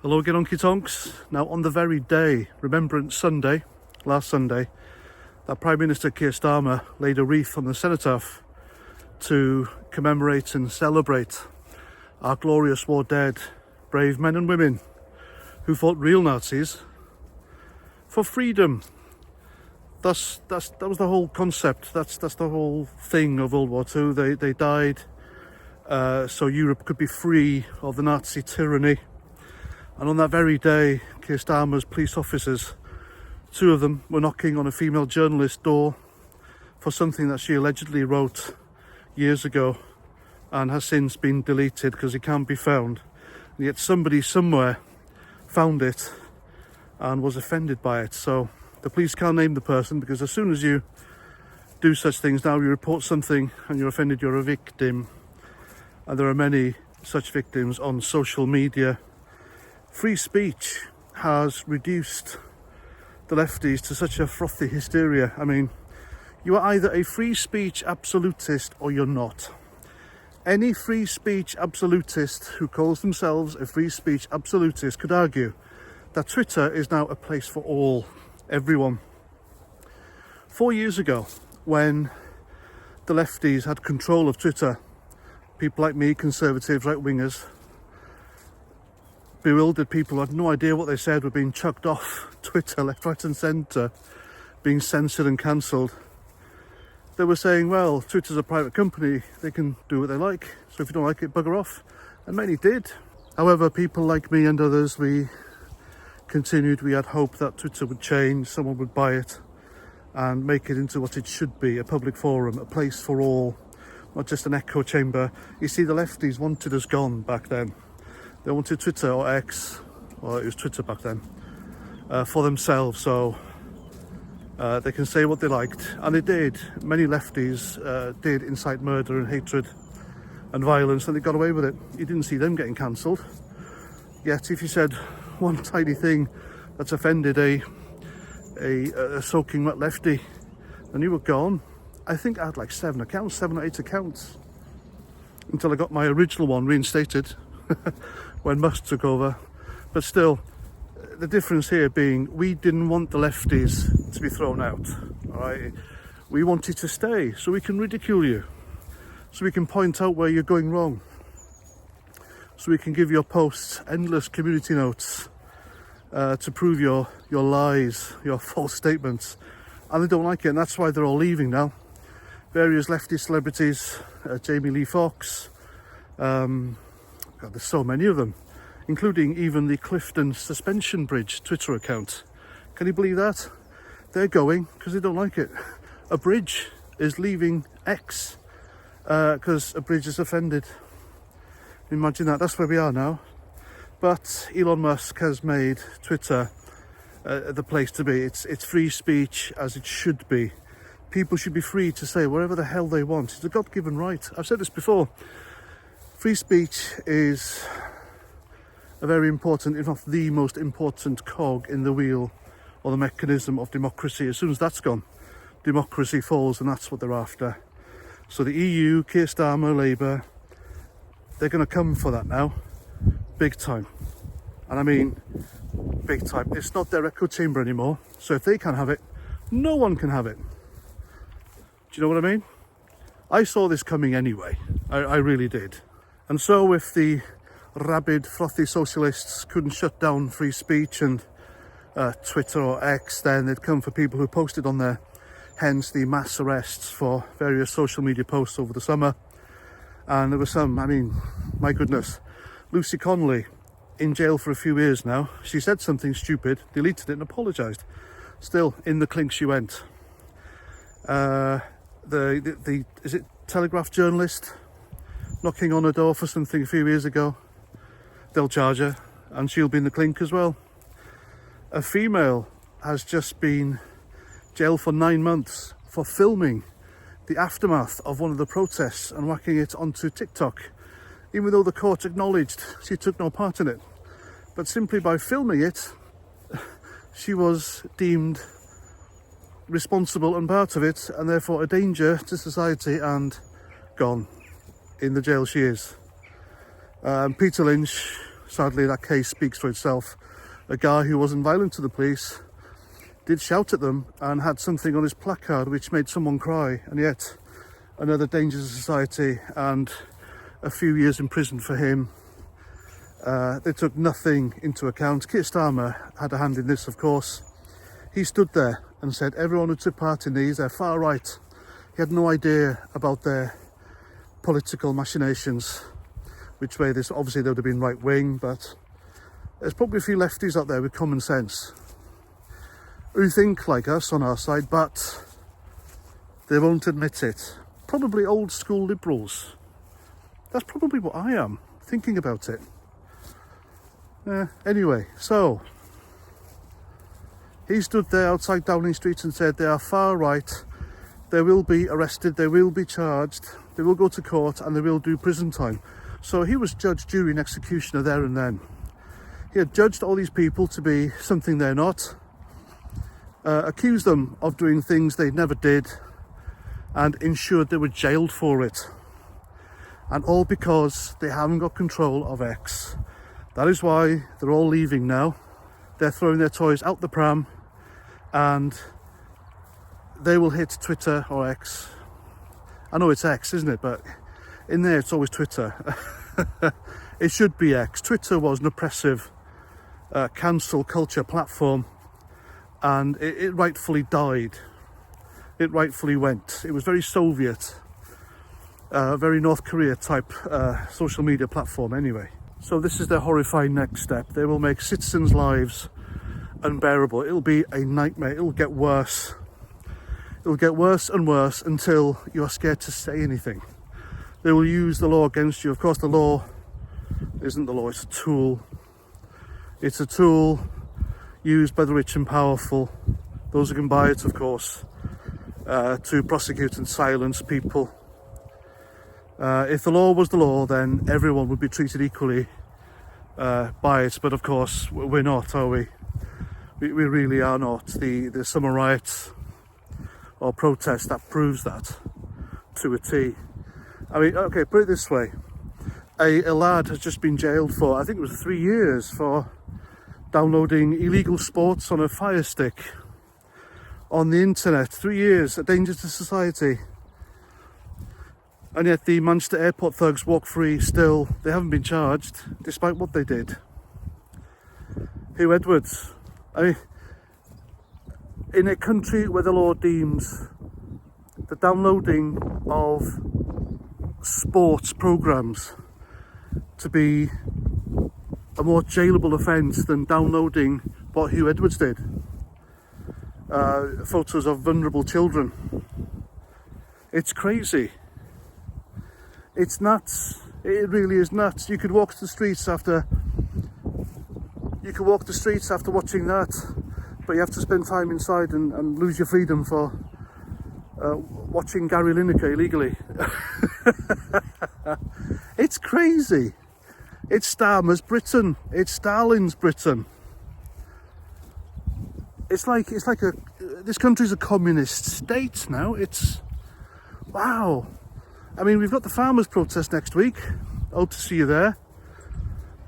Hello again, Honky Tonks. Now, on the very day, Remembrance Sunday, last Sunday, that Prime Minister Keir Starmer laid a wreath on the cenotaph to commemorate and celebrate our glorious war dead, brave men and women who fought real Nazis for freedom. That was the whole concept. That's the whole thing of World War II. They died so Europe could be free of the Nazi tyranny. And on that very day, Keir Starmer's police officers, two of them, were knocking on a female journalist's door for something that she allegedly wrote years ago and has since been deleted because it can't be found. And yet somebody somewhere found it and was offended by it. So the police can't name the person, because as soon as you do such things now, you report something and you're offended, you're a victim. And there are many such victims on social media. Free speech has reduced the lefties to such a frothy hysteria. I mean, you are either a free speech absolutist or you're not. Any free speech absolutist who calls themselves a free speech absolutist could argue that Twitter is now a place for all, everyone. 4 years ago, when the lefties had control of Twitter, people like me, conservatives, right-wingers, bewildered people who had no idea what they said were being chucked off Twitter left, right and centre, being censored and cancelled. They were saying, well, Twitter's a private company, they can do what they like, so if you don't like it, bugger off. And many did. However, people like me and others, we continued. We had hope that Twitter would change, someone would buy it and make it into what it should be, a public forum, a place for all, not just an echo chamber. You see, the lefties wanted us gone back then. They wanted Twitter, or X, or it was Twitter back then, for themselves, so they can say what they liked. And they did. Many lefties did incite murder and hatred and violence, and they got away with it. You didn't see them getting cancelled. Yet if you said one tiny thing that's offended a soaking wet lefty, then you were gone. I think I had like 7 or 8 accounts, until I got my original one reinstated when Musk took over. But still, the difference here being, we didn't want the lefties to be thrown out, all right? We wanted to stay so we can ridicule you, so we can point out where you're going wrong, so we can give your posts endless community notes to prove your lies, your false statements. And they don't like it, and that's why they're all leaving now. Various leftist celebrities, Jamie Lee Fox, God, there's so many of them, including even the Clifton Suspension Bridge Twitter account. Can you believe that? They're going because they don't like it. A bridge is leaving X because a bridge is offended. Imagine that. That's where we are now. But Elon Musk has made Twitter the place to be. It's free speech as it should be. People should be free to say whatever the hell they want. It's a God-given right. I've said this before. Free speech is a very important, if not the most important cog in the wheel or the mechanism of democracy. As soon as that's gone, democracy falls, and that's what they're after. So the EU, Keir Starmer, Labour, they're going to come for that now, big time. And I mean, big time. It's not their echo chamber anymore. So if they can't have it, no one can have it. Do you know what I mean? I saw this coming anyway. I really did. And so if the rabid, frothy socialists couldn't shut down free speech and Twitter or X, then they'd come for people who posted on there. Hence the mass arrests for various social media posts over the summer. And there were some, I mean, my goodness, Lucy Connolly in jail for a few years now. She said something stupid, deleted it and apologised. Still, in the clink she went. Is it Telegraph journalist knocking on her door for something a few years ago? They'll charge her and she'll be in the clink as well. A female has just been jailed for 9 months for filming the aftermath of one of the protests and whacking it onto TikTok, even though the court acknowledged she took no part in it. But simply by filming it, she was deemed responsible and part of it, and therefore a danger to society, and gone in the jail she is. Peter Lynch, sadly that case speaks for itself. A guy who wasn't violent to the police did shout at them and had something on his placard which made someone cry, and yet another danger to society and a few years in prison for him. They took nothing into account. Keir Starmer had a hand in this, of course. He stood there and said everyone who took part in these, they're far right. He had no idea about their political machinations, which way this, obviously they would have been right wing, but there's probably a few lefties out there with common sense who think like us on our side, but they won't admit it. Probably old school liberals. That's probably what I am, thinking about it. Anyway, so he stood there outside Downing Street and said they are far right, they will be arrested, they will be charged, they will go to court and they will do prison time. So he was judge, jury and executioner there and then. He had judged all these people to be something they're not, accused them of doing things they never did, and ensured they were jailed for it. And all because they haven't got control of X. That is why they're all leaving now. They're throwing their toys out the pram and they will hit Twitter or X. I know it's X, isn't it? But in there it's always Twitter. It should be X. Twitter was an oppressive cancel culture platform, and it rightfully died. It rightfully went. It was very Soviet, very North Korea type social media platform anyway. So this is their horrifying next step. They will make citizens' lives unbearable. It'll be a nightmare. It'll get worse. It'll get worse and worse until you are scared to say anything. They will use the law against you. Of course, the law isn't the law, it's a tool. It's a tool used by the rich and powerful, those who can buy it, of course, to prosecute and silence people. If the law was the law, then everyone would be treated equally by it, but of course we're not, are we? We really are not. The summer riots or protest that proves that to a T. I mean, okay, put it this way. A lad has just been jailed for, I think it was 3 years, for downloading illegal sports on a Fire Stick on the internet. 3 years, a danger to society. And yet the Manchester airport thugs walk free still. They haven't been charged, despite what they did. Hugh Edwards. I mean, in a country where the law deems the downloading of sports programmes to be a more jailable offence than downloading what Hugh Edwards did, photos of vulnerable children. It's crazy. It's nuts. It really is nuts. You could walk the streets after watching that, but you have to spend time inside and lose your freedom for watching Gary Lineker illegally. It's crazy. It's Starmer's Britain. It's Stalin's Britain. It's like this country's a communist state now. It's wow. I mean, we've got the farmers' protest next week. Hope to see you there.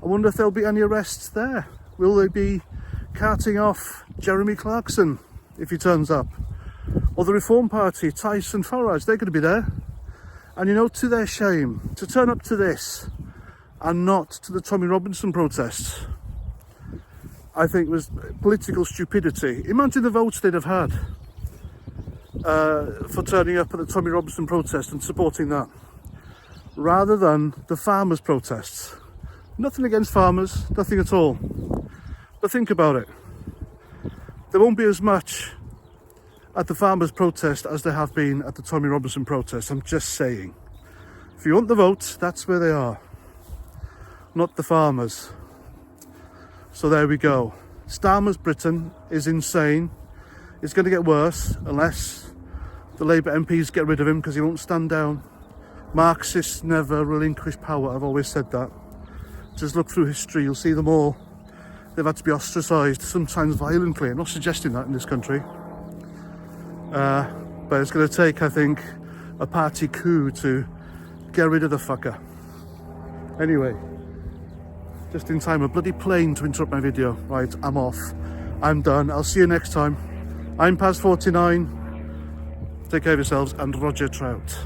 I wonder if there'll be any arrests there. Will they be carting off Jeremy Clarkson if he turns up? Or the Reform Party, Tyson Farage, they're going to be there. And you know, to their shame, to turn up to this and not to the Tommy Robinson protests, I think was political stupidity. Imagine the votes they'd have had for turning up at the Tommy Robinson protest and supporting that, rather than the farmers' protests. Nothing against farmers, nothing at all. But think about it. There won't be as much at the farmers' protest as there have been at the Tommy Robinson protest. I'm just saying. If you want the votes, that's where they are. Not the farmers. So there we go. Starmer's Britain is insane. It's going to get worse unless the Labour MPs get rid of him, because he won't stand down. Marxists never relinquish power, I've always said that. Just look through history, you'll see them all. They've had to be ostracised, sometimes violently. I'm not suggesting that in this country. But it's going to take, I think, a party coup to get rid of the fucker. Anyway, Just in time, a bloody plane to interrupt my video. Right, I'm off. I'm done. I'll see you next time. I'm Paz49. Take care of yourselves, and Roger Trout.